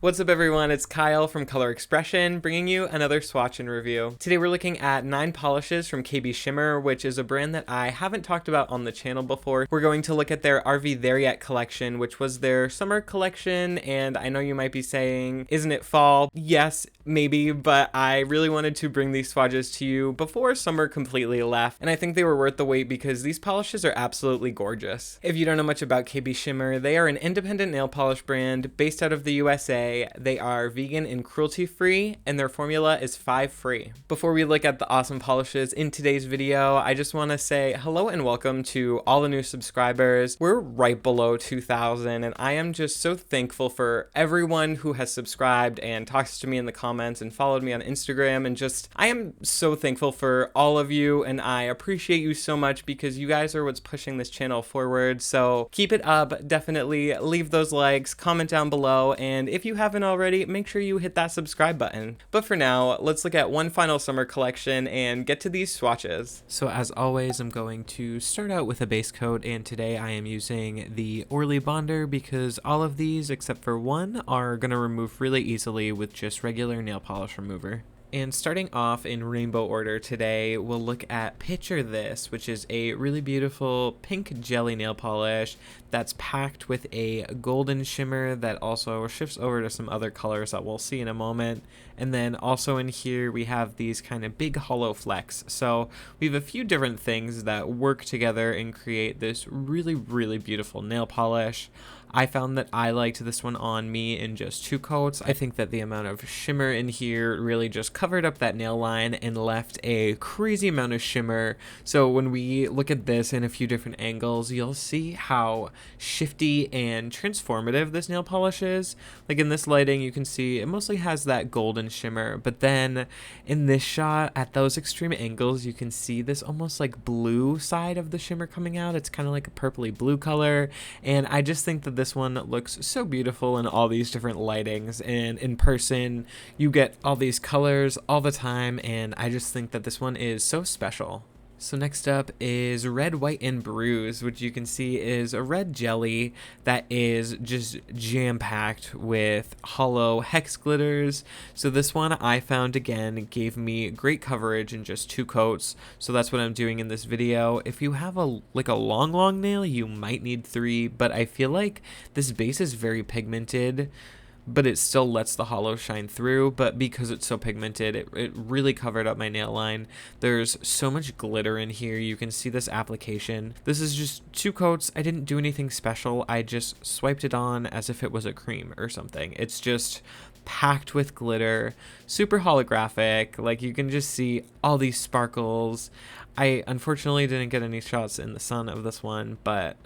What's up everyone, it's Kyle from Color Expression, bringing you another swatch and review. Today we're looking at 9 polishes from KB Shimmer, which is a brand that I haven't talked about on the channel before. We're going to look at their Are We There Yet collection, which was their summer collection, and I know you might be saying, isn't it fall? Yes, maybe, but I really wanted to bring these swatches to you before summer completely left, and I think they were worth the wait because these polishes are absolutely gorgeous. If you don't know much about KB Shimmer, they are an independent nail polish brand based out of the USA. They are vegan and cruelty-free, and their formula is 5-free. Before we look at the awesome polishes in today's video, I just want to say hello and welcome to all the new subscribers. We're right below 2,000, and I am just so thankful for everyone who has subscribed and talks to me in the comments and followed me on Instagram, and just, I am so thankful for all of you, and I appreciate you so much because you guys are what's pushing this channel forward, so keep it up. Definitely leave those likes, comment down below, and if you haven't already, make sure you hit that subscribe button. But for now, let's look at one final summer collection and get to these swatches. So as always, I'm going to start out with a base coat, and today I am using the ORLY Bonder because all of these, except for one, are going to remove really easily with just regular nail polish remover. And starting off in rainbow order today, we'll look at Picture This, which is a really beautiful pink jelly nail polish that's packed with a golden shimmer that also shifts over to some other colors that we'll see in a moment. And then also in here we have these kind of big hollow flecks. So we have a few different things that work together and create this really beautiful nail polish. I found that I liked this one on me in just 2 coats. I think that the amount of shimmer in here really just covered up that nail line and left a crazy amount of shimmer. So when we look at this in a few different angles, you'll see how shifty and transformative this nail polish is. Like in this lighting, you can see it mostly has that golden shimmer, but then in this shot at those extreme angles, you can see this almost like blue side of the shimmer coming out. It's kind of like a purpley blue color, and I just think that this one looks so beautiful in all these different lightings, and in person you get all these colors all the time, and I just think that this one is so special. So next up is Red, White, and Bruise, which you can see is a red jelly that is just jam-packed with hollow hex glitters. So this one I found, again, gave me great coverage in just 2 coats, so that's what I'm doing in this video. If you have a long nail, you might need 3, but I feel like this base is very pigmented, but it still lets the hollow shine through. But because it's so pigmented, it really covered up my nail line. There's so much glitter in here. You can see this application. This is just 2 coats. I didn't do anything special. I just swiped it on as if it was a cream or something. It's just packed with glitter, super holographic. Like, you can just see all these sparkles. I unfortunately didn't get any shots in the sun of this one, but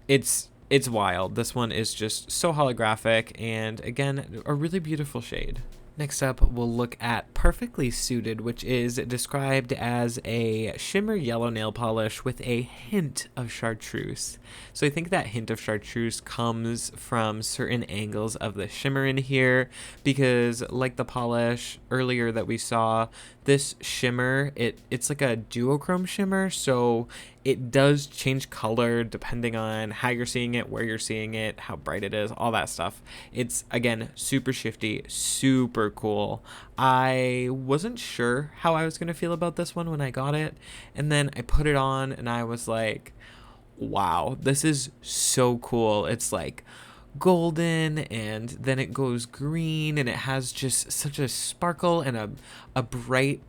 it's wild. This one is just so holographic, and again, a really beautiful shade. Next up, we'll look at Perfectly Suited, which is described as a shimmer yellow nail polish with a hint of chartreuse. So I think that hint of chartreuse comes from certain angles of the shimmer in here, because like the polish earlier that we saw, this shimmer, it's like a duochrome shimmer, so it does change color depending on how you're seeing it, where you're seeing it, how bright it is, all that stuff. It's, again, super shifty, super cool. I wasn't sure how I was going to feel about this one when I got it, and then I put it on and I was like, wow, this is so cool. It's like golden, and then it goes green, and it has just such a sparkle and a bright,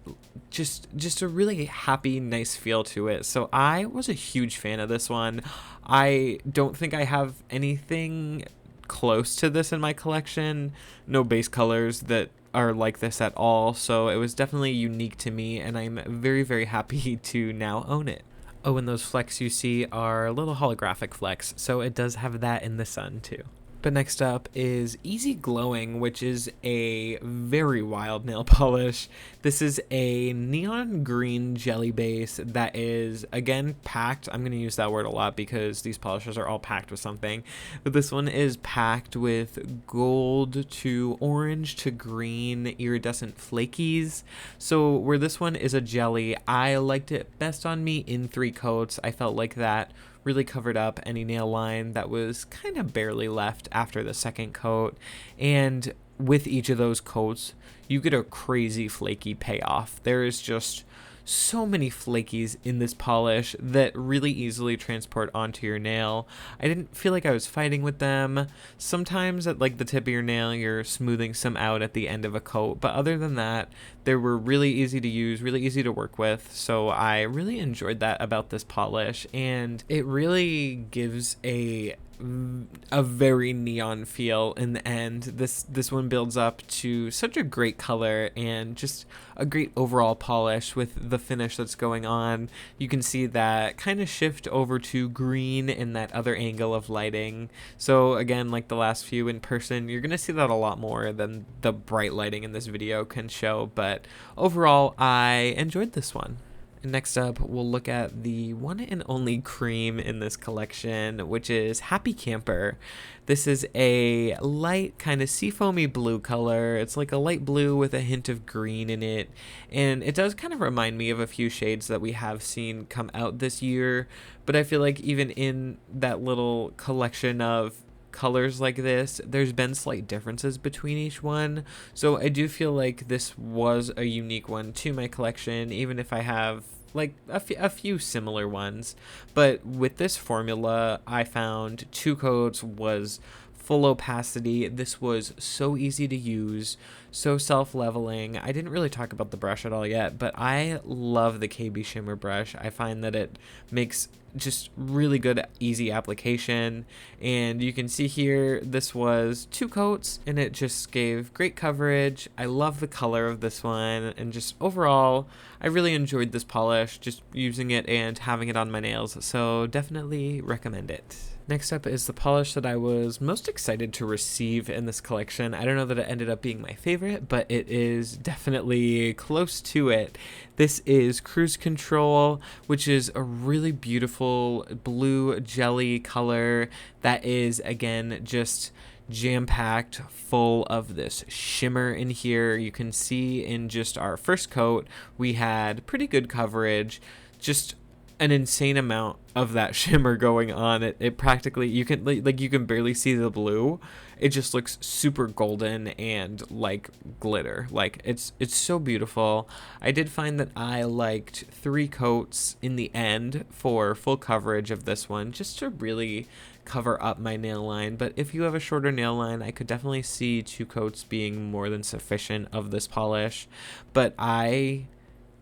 just a really happy, nice feel to it. So I was a huge fan of this one. I don't think I have anything close to this in my collection. No base colors that are like this at all, so it was definitely unique to me, and I'm very happy to now own it. Oh, and those flecks you see are little holographic flecks, so it does have that in the sun too. But next up is Easy Glowing, which is a very wild nail polish. This is a neon green jelly base that is, again, packed. I'm going to use that word a lot because these polishes are all packed with something. But this one is packed with gold to orange to green iridescent flakies. So where this one is a jelly, I liked it best on me in 3 coats. I felt like that really covered up any nail line that was kind of barely left after the second coat. And with each of those coats, you get a crazy flaky payoff. There is just so many flakies in this polish that really easily transport onto your nail. I didn't feel like I was fighting with them. Sometimes at like the tip of your nail, you're smoothing some out at the end of a coat, but other than that, they were really easy to use, really easy to work with. So I really enjoyed that about this polish, and it really gives a very neon feel in the end. This one builds up to such a great color and just a great overall polish with the finish that's going on. You can see that kind of shift over to green in that other angle of lighting. So again, like the last few in person, you're gonna see that a lot more than the bright lighting in this video can show, but overall I enjoyed this one. And next up, we'll look at the one and only cream in this collection, which is Happy Camper. This is a light kind of seafoamy blue color. It's like a light blue with a hint of green in it. And it does kind of remind me of a few shades that we have seen come out this year. But I feel like even in that little collection of colors like this, there's been slight differences between each one, so I do feel like this was a unique one to my collection, even if I have like a few similar ones. But with this formula, I found 2 coats was full opacity. This was so easy to use, so self-leveling. I didn't really talk about the brush at all yet, but I love the KB Shimmer brush. I find that it makes just really good easy application, and you can see here this was 2 coats and it just gave great coverage. I love the color of this one, and just overall I really enjoyed this polish, just using it and having it on my nails, so definitely recommend it. Next up is the polish that I was most excited to receive in this collection. I don't know that it ended up being my favorite, but it is definitely close to it. This is Cruise Control, which is a really beautiful blue jelly color that is, again, just jam-packed full of this shimmer in here. You can see in just our first coat, we had pretty good coverage, just an insane amount of that shimmer going on. It practically, you can like you can barely see the blue. It just looks super golden and like glitter. Like it's so beautiful. I did find that I liked 3 coats in the end for full coverage of this one, just to really cover up my nail line. But if you have a shorter nail line, I could definitely see 2 coats being more than sufficient of this polish. But I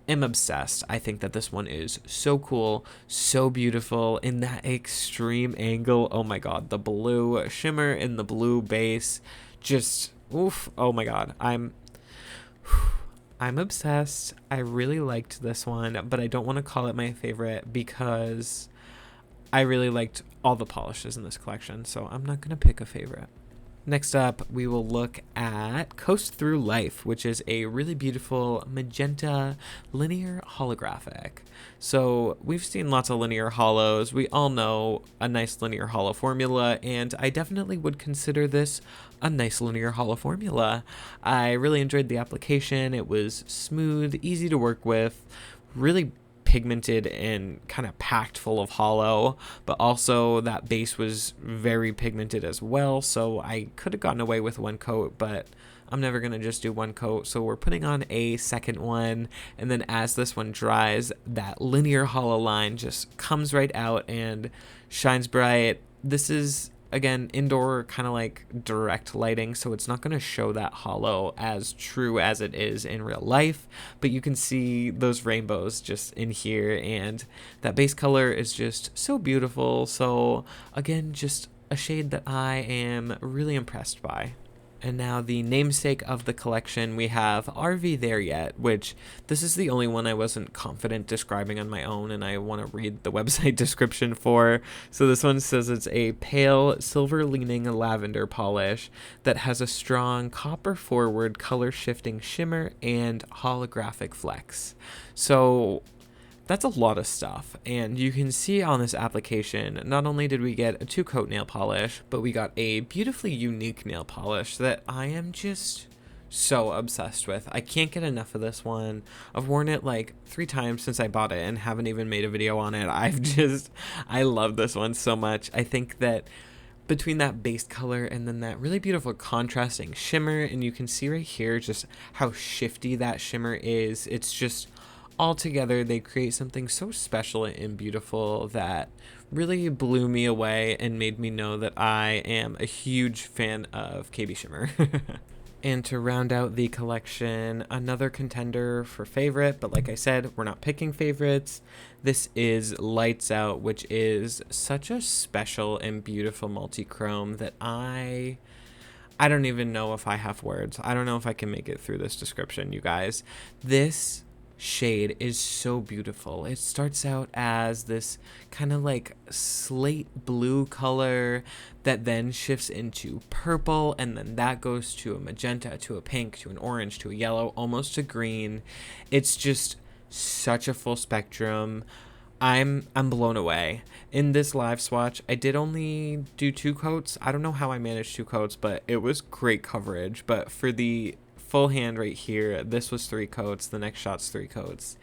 am obsessed. I think that this one is so cool, so beautiful in that extreme angle. Oh my god, the blue shimmer in the blue base, just oof. Oh my god, I'm obsessed. I really liked this one, but I don't want to call it my favorite because I really liked all the polishes in this collection, so I'm not gonna pick a favorite. Next up, we will look at Coast Through Life, which is a really beautiful magenta linear holographic. So we've seen lots of linear holos. We all know a nice linear holo formula, and I definitely would consider this a nice linear holo formula. I really enjoyed the application. It was smooth, easy to work with, really pigmented and kind of packed full of holo, but also that base was very pigmented as well, so I could have gotten away with 1 coat, but I'm never gonna just do 1 coat, so we're putting on a second one, and then as this one dries, that linear holo line just comes right out and shines bright. This is, again, indoor kind of like direct lighting, so it's not going to show that holo as true as it is in real life, but you can see those rainbows just in here, and that base color is just so beautiful. So again, just a shade that I am really impressed by. And now the namesake of the collection, we have RV There Yet, which this is the only one I wasn't confident describing on my own, and I want to read the website description for. So this one says it's a pale silver-leaning lavender polish that has a strong copper-forward color-shifting shimmer and holographic flex. So that's a lot of stuff, and you can see on this application, not only did we get a 2-coat nail polish, but we got a beautifully unique nail polish that I am just so obsessed with. I can't get enough of this one. I've worn it like 3 times since I bought it and haven't even made a video on it. I love this one so much. I think that between that base color and then that really beautiful contrasting shimmer. And you can see right here just how shifty that shimmer is. It's just all together, they create something so special and beautiful that really blew me away and made me know that I am a huge fan of KB Shimmer. And to round out the collection, another contender for favorite, but like I said, we're not picking favorites. This is Lights Out, which is such a special and beautiful multi-chrome that I don't even know if I have words. I don't know if I can make it through this description, you guys. This shade is so beautiful. It starts out as this kind of like slate blue color that then shifts into purple, and then that goes to a magenta, to a pink, to an orange, to a yellow, almost to green. It's just such a full spectrum. I'm blown away. In this live swatch, I did only do 2 coats. I don't know how I managed 2 coats, but it was great coverage. But for the full hand right here, this was 3 coats. The next shot's 3 coats.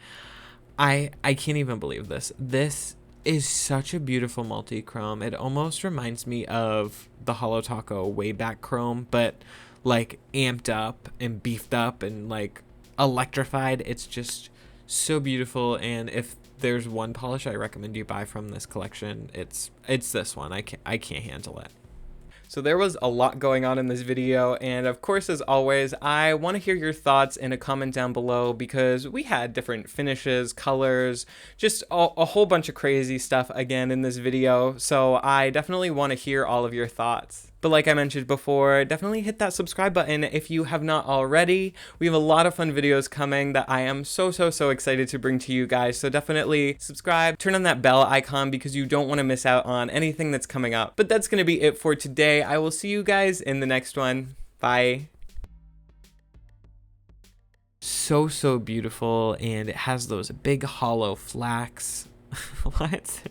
I can't even believe this. This is such a beautiful multi-chrome. It almost reminds me of the Holo Taco way back chrome, but like amped up and beefed up and like electrified. It's just so beautiful. And if there's one polish I recommend you buy from this collection, it's this one. I can't handle it. So there was a lot going on in this video, and of course, as always, I want to hear your thoughts in a comment down below, because we had different finishes, colors, just a whole bunch of crazy stuff again in this video, so I definitely want to hear all of your thoughts. But like I mentioned before, definitely hit that subscribe button if you have not already. We have a lot of fun videos coming that I am so excited to bring to you guys. So definitely subscribe, turn on that bell icon, because you don't want to miss out on anything that's coming up. But that's going to be it for today. I will see you guys in the next one. Bye. So beautiful, and it has those big hollow flax. What?